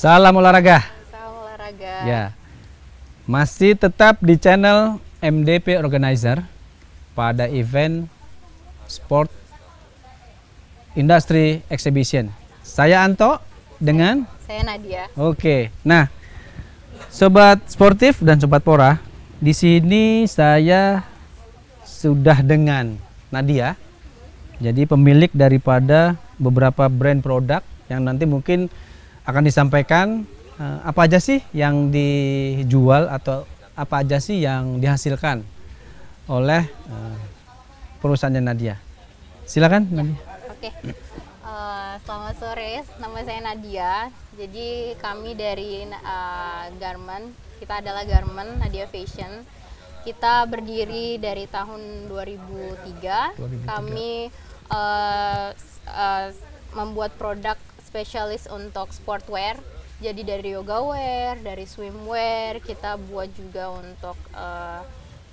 Salam olahraga. Salam olahraga. Ya, masih tetap di channel MDP Organizer pada event Sport Industry Exhibition. Saya Anto dengan Saya Nadia. Oke. Nah, sobat sportif dan sobat Pora, di sini saya sudah dengan Nadia. Jadi pemilik daripada beberapa brand produk yang nanti mungkin akan disampaikan apa aja sih yang dijual atau apa aja sih yang dihasilkan oleh perusahaannya Nadia. Silakan Nadia. Oke. Selamat sore, nama saya Nadia. Jadi kami dari Garment, kita adalah Garment Nadia Fashion. Kita berdiri dari tahun 2003. Kami membuat produk spesialis untuk sportwear. Jadi dari yoga wear, dari swimwear, kita buat juga untuk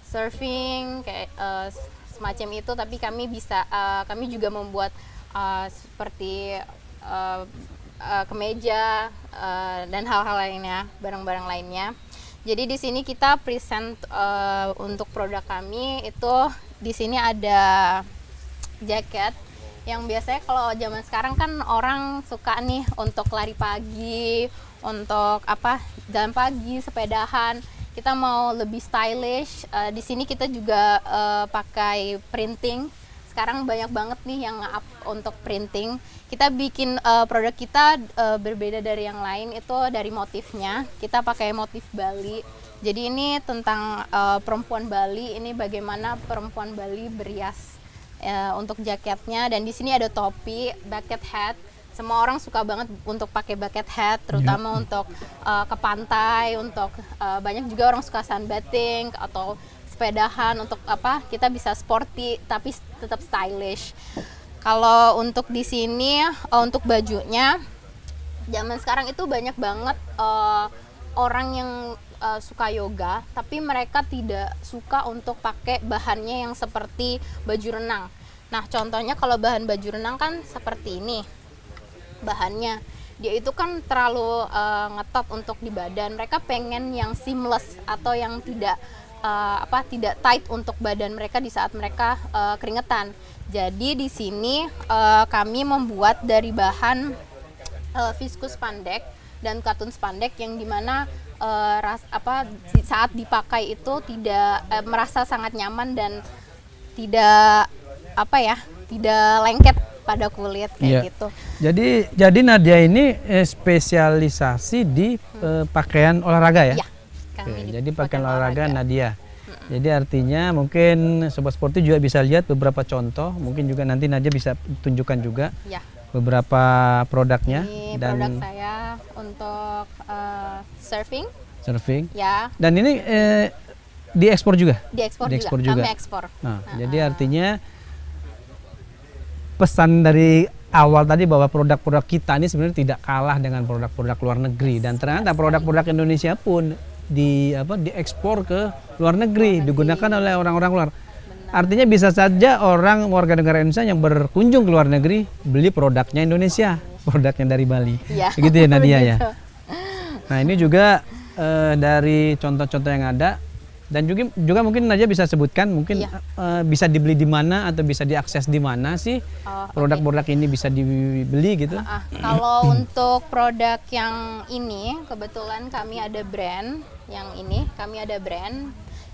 surfing kayak semacam itu. Tapi kami juga membuat seperti kemeja dan hal-hal lainnya, barang-barang lainnya. Jadi di sini kita present untuk produk kami itu di sini ada jaket yang biasanya kalau zaman sekarang kan orang suka nih untuk lari pagi, untuk jalan pagi, sepedahan. Kita mau lebih stylish. Di sini kita juga pakai printing. Sekarang banyak banget nih yang untuk printing. Kita bikin produk kita berbeda dari yang lain itu dari motifnya. Kita pakai motif Bali. Jadi ini tentang perempuan Bali. Ini bagaimana perempuan Bali berias untuk jaketnya. Dan di sini ada topi, bucket hat. Semua orang suka banget untuk pakai bucket hat, terutama untuk ke pantai. Untuk banyak juga orang suka sunbathing atau sepedahan. Untuk kita bisa sporty tapi tetap stylish. Kalau untuk di sini untuk bajunya, zaman sekarang itu banyak banget orang yang suka yoga, tapi mereka tidak suka untuk pakai bahannya yang seperti baju renang. Nah, contohnya kalau bahan baju renang kan seperti ini bahannya. Dia itu kan terlalu ngetop untuk di badan. Mereka pengen yang seamless atau yang tidak tight untuk badan mereka di saat mereka keringetan. Jadi di sini kami membuat dari bahan viskus spandex dan katun spandex yang dimana saat dipakai itu tidak merasa sangat nyaman dan tidak tidak lengket pada kulit kayak gitu. Jadi Nadia ini spesialisasi di pakaian olahraga ya? Iya. Jadi pakaian olahraga Nadia. Jadi artinya mungkin sobat sportif juga bisa lihat beberapa contoh, mungkin juga nanti Nadia bisa tunjukkan juga beberapa produknya. Ini produk saya untuk surfing. Ya. Dan ini diekspor juga? Diekspor juga. Kami ekspor. Nah, jadi artinya pesan dari awal tadi bahwa produk-produk kita ini sebenarnya tidak kalah dengan produk-produk luar negeri, dan ternyata produk-produk Indonesia pun diekspor ke luar negeri, digunakan oleh orang-orang luar. Artinya bisa saja orang warga negara Indonesia yang berkunjung ke luar negeri beli produknya Indonesia, produknya dari Bali. Ya, begitu ya Nadia ya. Nah, ini juga dari contoh-contoh yang ada, dan juga mungkin Nadia bisa sebutkan mungkin bisa dibeli di mana atau bisa diakses di mana sih produk-produk ini bisa dibeli gitu. Kalau untuk produk yang ini kebetulan kami ada brand yang ini,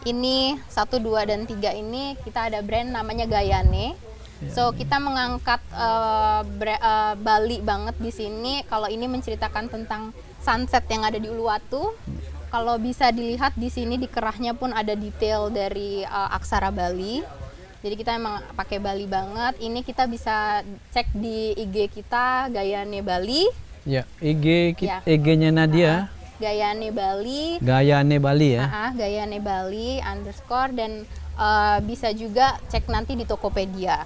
ini 1, 2, dan 3 ini kita ada brand namanya Gayane. So kita mengangkat Bali banget di sini. Kalau ini menceritakan tentang sunset yang ada di Uluwatu. Kalau bisa dilihat di sini di kerahnya pun ada detail dari aksara Bali. Jadi kita emang pakai Bali banget. Ini kita bisa cek di IG kita Gayane Bali. Ya, IG-nya Nadia. Gayane Bali. Gayane Bali ya. Gayane Bali _ dan bisa juga cek nanti di Tokopedia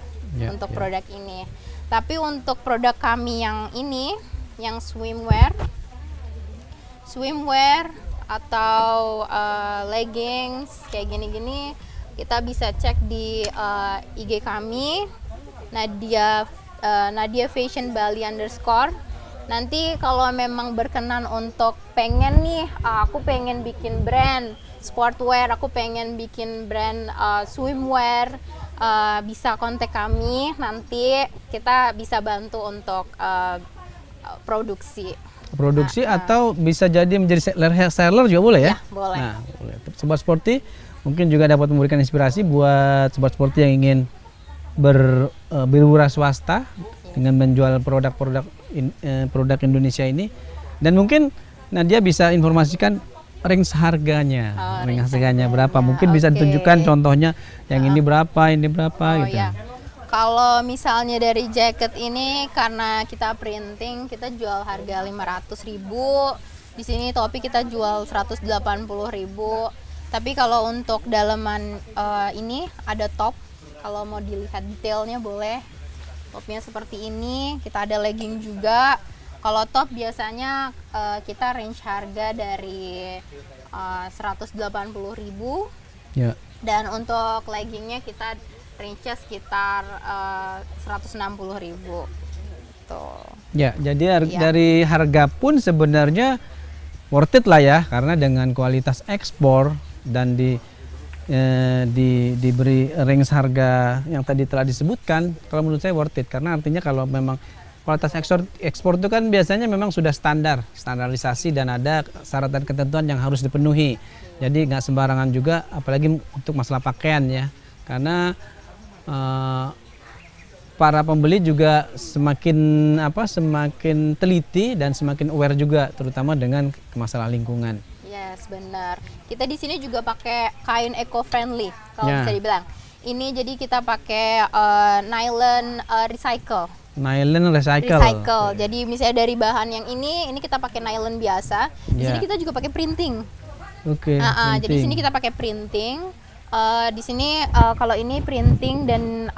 untuk produk ini. Tapi untuk produk kami yang ini, yang swimwear atau leggings kayak gini-gini, kita bisa cek di IG kami Nadia Fashion Bali _ Nanti kalau memang berkenan untuk pengen nih, aku pengen bikin brand sportwear, aku pengen bikin brand swimwear, bisa kontak kami, nanti kita bisa bantu untuk produksi. Atau bisa jadi menjadi seller juga boleh ya? Ya, boleh. Nah, boleh. Sobat Sporty mungkin juga dapat memberikan inspirasi buat Sobat Sporty yang ingin berwira swasta dengan menjual produk Indonesia ini, dan mungkin Nadia bisa informasikan range harganya, berapa, mungkin bisa ditunjukkan contohnya yang ini berapa gitu. Ya. Kalau misalnya dari jaket ini, karena kita printing, kita jual harga 500.000. Di sini topi kita jual 180.000. Tapi kalau untuk dalaman ini ada top. Kalau mau dilihat detailnya boleh. Topnya seperti ini, kita ada legging juga. Kalau top biasanya kita range harga dari 180.000. Ya. Dan untuk leggingnya kita range sekitar 160.000. Tuh. Ya, jadi dari harga pun sebenarnya worth it lah ya, karena dengan kualitas ekspor dan diberi range harga yang tadi telah disebutkan, kalau menurut saya worth it, karena artinya kalau memang kualitas ekspor itu kan biasanya memang sudah standarisasi dan ada syarat dan ketentuan yang harus dipenuhi. Jadi nggak sembarangan juga, apalagi untuk masalah pakaian ya, karena para pembeli juga semakin teliti dan semakin aware juga, terutama dengan masalah lingkungan. Yes, benar. Kita di sini juga pakai kain eco-friendly, kalau bisa dibilang. Ini jadi kita pakai nylon recycle. Nylon recycle. Jadi misalnya dari bahan yang ini kita pakai nylon biasa. Di sini kita juga pakai printing. Oke. Jadi di sini kita pakai printing. Di sini kalau ini printing dan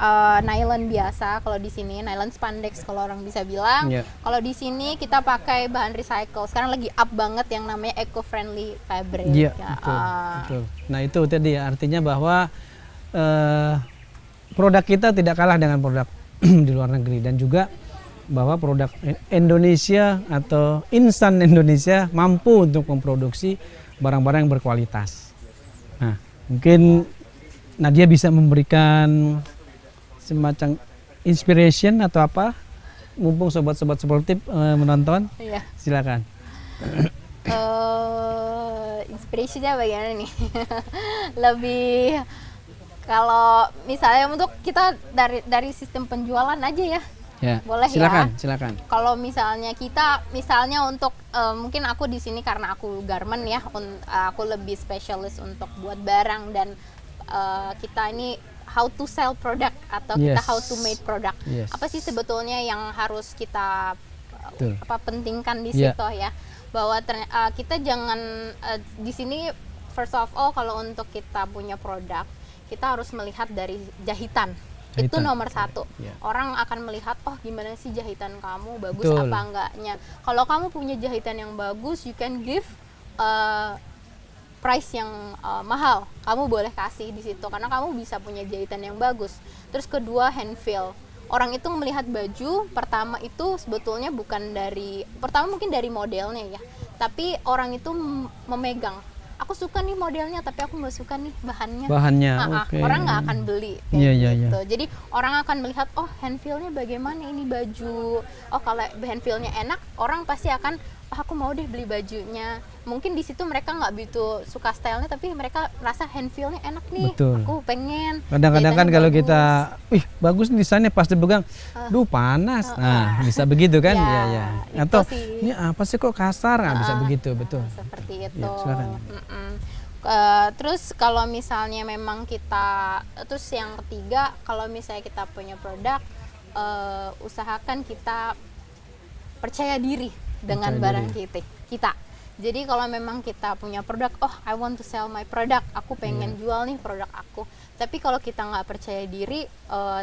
nylon biasa, kalau di sini nylon spandex kalau orang bisa bilang. Kalau di sini kita pakai bahan recycle. Sekarang lagi up banget yang namanya eco-friendly fabric. Betul. Nah itu tadi artinya bahwa produk kita tidak kalah dengan produk di luar negeri, dan juga bahwa produk Indonesia atau insan Indonesia mampu untuk memproduksi barang-barang yang berkualitas. Nah, mungkin Nadia bisa memberikan semacam inspiration atau apa, mumpung sobat-sobat sportif menonton. Iya. Silakan. Inspirationnya bagaimana nih? Lebih kalau misalnya untuk kita dari sistem penjualan aja ya. Ya, boleh silakan. Kalau misalnya untuk mungkin aku di sini karena aku garment ya, aku lebih spesialis untuk buat barang, dan kita ini how to sell product atau kita how to make product. Apa sih sebetulnya yang harus kita pentingkan di situ ya? Bahwa kita jangan di sini first of all, kalau untuk kita punya produk, kita harus melihat dari jahitan. Itu nomor satu. Orang akan melihat, oh gimana sih jahitan kamu, bagus apa enggaknya. Kalau kamu punya jahitan yang bagus, you can give price yang mahal. Kamu boleh kasih di situ karena kamu bisa punya jahitan yang bagus. Terus kedua, hand feel. Orang itu melihat baju pertama itu sebetulnya pertama mungkin dari modelnya ya, tapi orang itu memegang. Aku suka nih modelnya, tapi aku nggak suka nih bahannya. Orang nggak akan beli. Gitu. Jadi orang akan melihat, oh hand feel-nya bagaimana ini baju. Oh kalau hand feel-nya enak, orang pasti akan, oh aku mau deh beli bajunya. Mungkin di situ mereka nggak begitu suka stylenya, tapi mereka rasa hand feel-nya enak nih. Betul. Aku pengen. Kadang-kadang kan kalau kita, bagus nih desainnya, pas dipegang, duh panas. Nah bisa begitu kan? Atau ini apa sih kok kasar? Bisa begitu, betul. Seperti itu. Silakan. Terus kalau misalnya memang terus yang ketiga, kalau misalnya kita punya produk, usahakan kita percaya diri dengan barang kita. Jadi kalau memang kita punya produk, oh I want to sell my product, aku pengen jual nih produk aku. Tapi kalau kita nggak percaya diri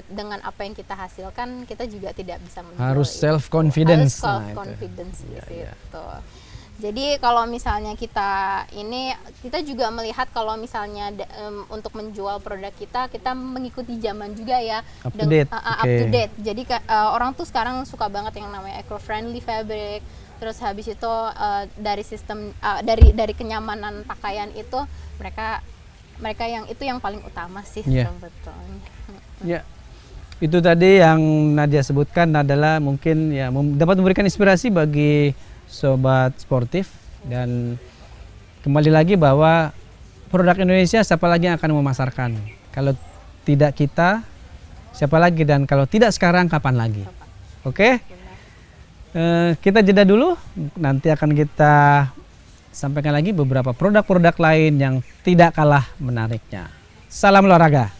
dengan apa yang kita hasilkan, kita juga tidak bisa menjual. Harus self confidence. Harus self confidence di situ. Jadi kalau misalnya kita juga melihat kalau misalnya untuk menjual produk kita mengikuti zaman juga ya, up to date. up to date. Jadi orang tuh sekarang suka banget yang namanya eco-friendly fabric. Terus habis itu dari sistem dari kenyamanan pakaian itu mereka yang itu yang paling utama sih sebetulnya. Ya. Itu tadi yang Nadia sebutkan adalah mungkin ya dapat memberikan inspirasi bagi sobat sportif, dan kembali lagi bahwa produk Indonesia siapa lagi yang akan memasarkan kalau tidak kita, siapa lagi, dan kalau tidak sekarang kapan lagi. Oke? Kita jeda dulu, nanti akan kita sampaikan lagi beberapa produk-produk lain yang tidak kalah menariknya. Salam olahraga.